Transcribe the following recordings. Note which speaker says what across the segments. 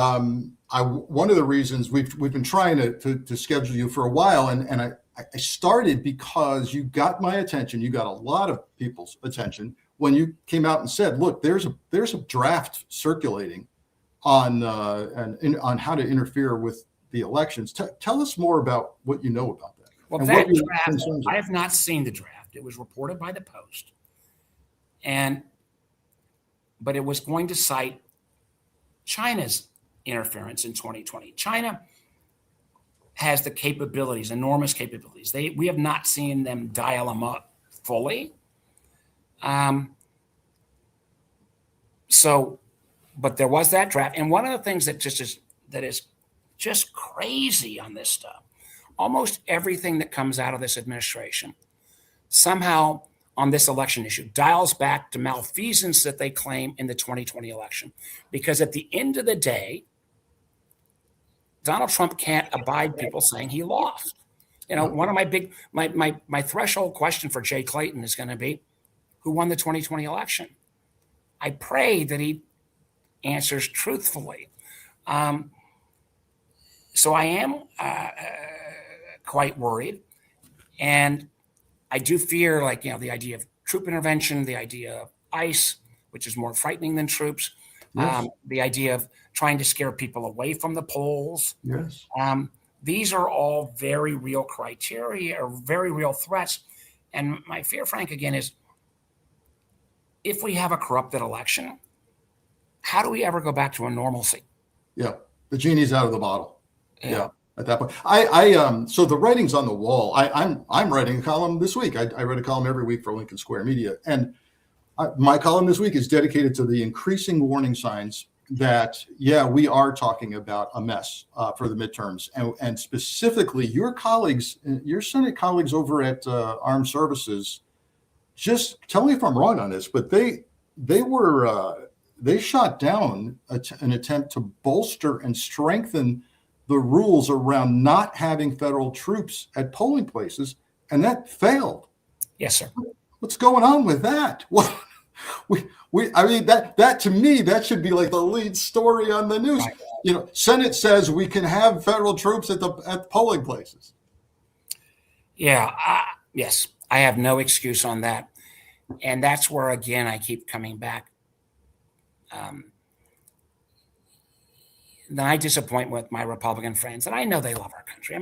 Speaker 1: One of the reasons we've been trying to schedule you for a while, and I started because you got my attention. You got a lot of people's attention when you came out and said, "Look, there's a draft circulating on on how to interfere with the elections." Tell us more about what you know about that.
Speaker 2: Well, that draft, I have not seen the draft. It was reported by the Post, but it was going to cite China's interference in 2020. China has the capabilities, enormous capabilities. We have not seen them dial them up fully. But there was that draft, and one of the things that is just crazy on this stuff, almost everything that comes out of this administration somehow on this election issue dials back to malfeasance that they claim in the 2020 election. Because at the end of the day, Donald Trump can't abide people saying he lost. One of my threshold question for Jay Clayton is going to be, who won the 2020 election? I pray that he answers truthfully. So I am quite worried. And I do fear, the idea of troop intervention, the idea of ICE, which is more frightening than troops, yes. The idea of trying to scare people away from the polls.
Speaker 1: Yes.
Speaker 2: These are all very real criteria or very real threats. And my fear, Frank, again, is if we have a corrupted election, how do we ever go back to a normalcy?
Speaker 1: Yeah, the genie's out of the bottle. Yeah. At that point, so the writing's on the wall. I'm writing a column this week. I write a column every week for Lincoln Square Media, and my column this week is dedicated to the increasing warning signs that we are talking about a mess for the midterms, and specifically your colleagues, your Senate colleagues over at Armed Services. Just tell me if I'm wrong on this, but they shot down an attempt to bolster and strengthen the rules around not having federal troops at polling places, and that failed.
Speaker 2: Yes, sir.
Speaker 1: What's going on with that? Well, that to me, that should be like the lead story on the news. Right. Senate says we can have federal troops at polling places.
Speaker 2: Yeah. Yes, I have no excuse on that. And that's where, again, I keep coming back. Then I disappoint with my Republican friends, and I know they love our country.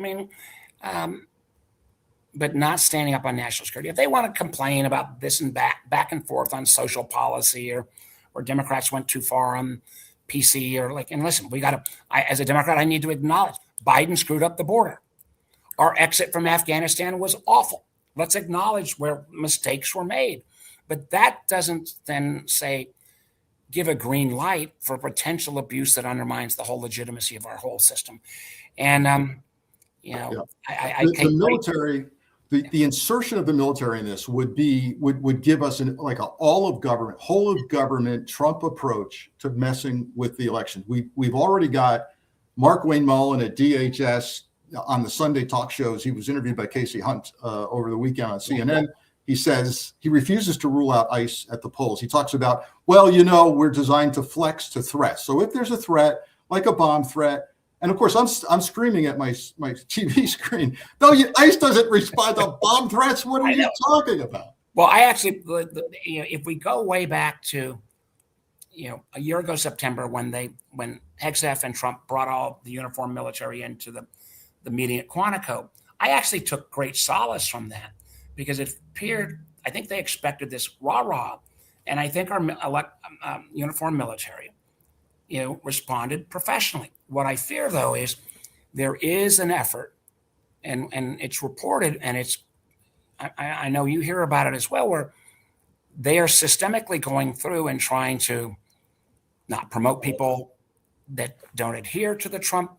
Speaker 2: But not standing up on national security. If they want to complain about this and back and forth on social policy, or Democrats went too far on PC, and listen, as a Democrat, I need to acknowledge Biden screwed up the border. Our exit from Afghanistan was awful. Let's acknowledge where mistakes were made. But that doesn't then give a green light for potential abuse that undermines the whole legitimacy of our whole system. And,
Speaker 1: the military, the insertion of the military in this would give us a whole of government Trump approach to messing with the election. We've already got Mark Wayne Mullen at DHS on the Sunday talk shows. He was interviewed by Casey Hunt over the weekend on CNN. He says he refuses to rule out ICE at the polls. He talks about, we're designed to flex to threats. So if there's a threat, like a bomb threat, and of course I'm screaming at my TV screen, no, ICE doesn't respond to bomb threats. What are you talking about?
Speaker 2: Well, I actually, if we go way back to, a year ago September when Hegseth and Trump brought all the uniformed military into the meeting at Quantico, I actually took great solace from that. Because it appeared, I think they expected this rah-rah, and I think our uniformed military, responded professionally. What I fear, though, is there is an effort, and it's reported, and I know you hear about it as well, where they are systemically going through and trying to not promote people that don't adhere to the Trump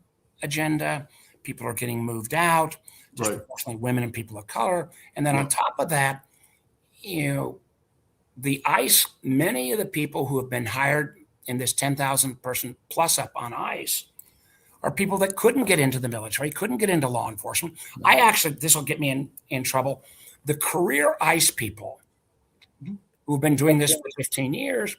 Speaker 2: agenda. People are getting moved out. Disproportionately women and people of color. And then on top of that, the ICE, many of the people who have been hired in this 10,000 person plus up on ICE are people that couldn't get into the military, couldn't get into law enforcement. This will get me in trouble. The career ICE people who've been doing this for 15 years,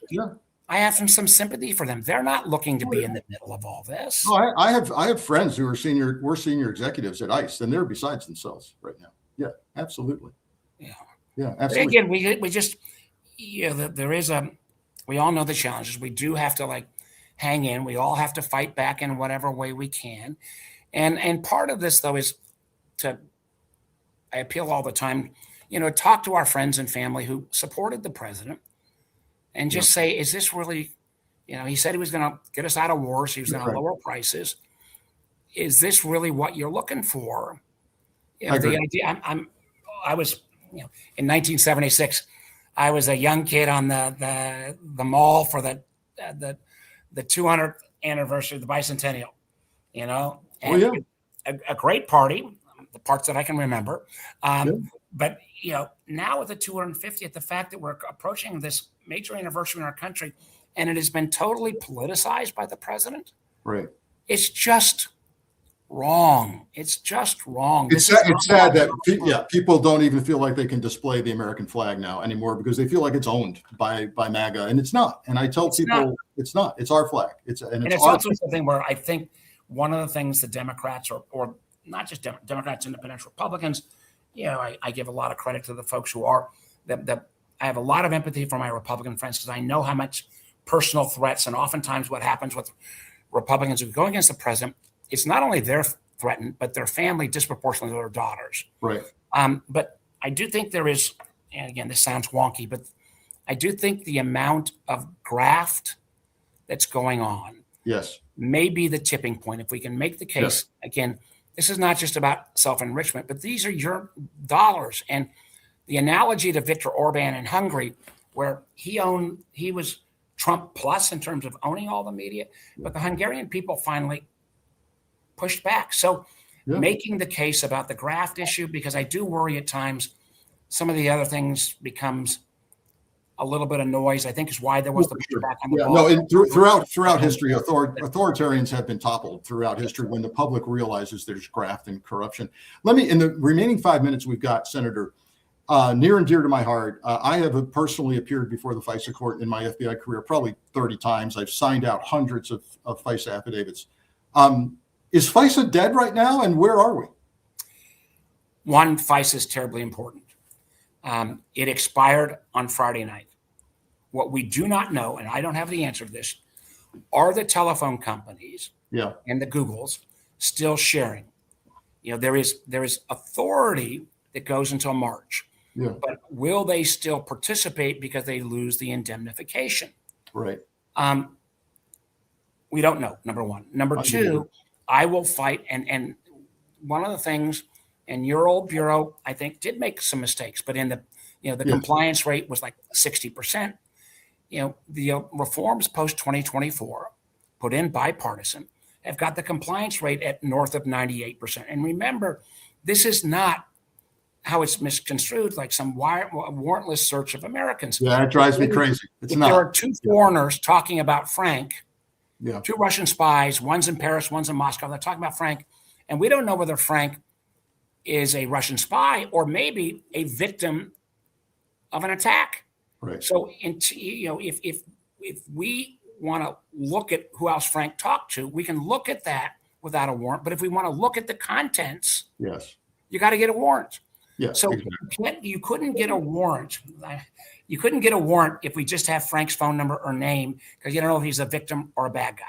Speaker 2: I have some sympathy for them. They're not looking to be in the middle of all this.
Speaker 1: No, I have friends who are senior executives at ICE, and they're besides themselves right now. Yeah, absolutely.
Speaker 2: Yeah.
Speaker 1: Yeah, absolutely.
Speaker 2: Again, we just, there is we all know the challenges. We do have to like hang in. We all have to fight back in whatever way we can. And part of this though is I appeal all the time, talk to our friends and family who supported the president and just say, is this really, he said he was going to get us out of wars. He was going to lower prices. Is this really what you're looking for? The idea, I was, in 1976, I was a young kid on the mall for the 200th anniversary of the bicentennial, and a great party, the parts that I can remember. But, now with the 250th, the fact that we're approaching this major anniversary in our country and it has been totally politicized by the president.
Speaker 1: Right.
Speaker 2: It's just wrong. It's just wrong.
Speaker 1: It's sad that people don't even feel like they can display the American flag now anymore because they feel like it's owned by MAGA, and it's not. And I tell people it's not. It's our flag. It's also
Speaker 2: something where I think one of the things the Democrats or not just Democrats, independents, Republicans, I give a lot of credit to the folks who are that I have a lot of empathy for my Republican friends because I know how much personal threats and oftentimes what happens with Republicans who go against the president. It's not only they're threatened, but their family disproportionately their daughters.
Speaker 1: Right.
Speaker 2: But I do think there is, and again, this sounds wonky, but I do think the amount of graft that's going on may be the tipping point. If we can make the case, again, this is not just about self-enrichment, but these are your dollars. And the analogy to Viktor Orban in Hungary, where he was Trump plus in terms of owning all the media, but the Hungarian people finally pushed back. So making the case about the graft issue, because I do worry at times some of the other things becomes a little bit of noise, I think is why there was the pushback on the ball.
Speaker 1: No, throughout history, authoritarians have been toppled throughout history when the public realizes there's graft and corruption. In the remaining 5 minutes we've got, Senator, near and dear to my heart, I have personally appeared before the FISA court in my FBI career probably 30 times. I've signed out hundreds of FISA affidavits. Is FISA dead right now, and where are we?
Speaker 2: One, FISA is terribly important. It expired on Friday night. What we do not know, and I don't have the answer to this, are the telephone companies and the Googles still sharing? There is authority that goes until March, but will they still participate because they lose the indemnification?
Speaker 1: Right.
Speaker 2: We don't know, number one. Number two, I will fight. And one of the things, and your old bureau, I think, did make some mistakes, but in the compliance rate was like 60%. The reforms post 2024 put in bipartisan have got the compliance rate at north of 98%. And remember, this is not how it's misconstrued, like some warrantless search of Americans.
Speaker 1: Yeah, it drives me crazy. It's not.
Speaker 2: There are two foreigners talking about Frank, two Russian spies, one's in Paris, one's in Moscow. They're talking about Frank, and we don't know whether Frank is a Russian spy or maybe a victim of an attack.
Speaker 1: Right.
Speaker 2: So, if we want to look at who else Frank talked to, we can look at that without a warrant. But if we want to look at the contents, you got to get a warrant.
Speaker 1: Yeah.
Speaker 2: So you couldn't get a warrant. You couldn't get a warrant if we just have Frank's phone number or name, because you don't know if he's a victim or a bad guy.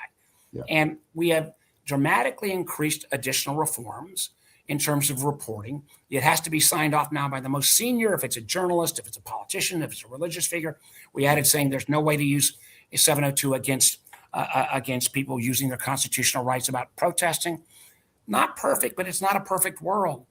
Speaker 2: Yeah. And we have dramatically increased additional reforms in terms of reporting. It has to be signed off now by the most senior, if it's a journalist, if it's a politician, if it's a religious figure. We added saying there's no way to use a 702 against people using their constitutional rights about protesting. Not perfect, but it's not a perfect world.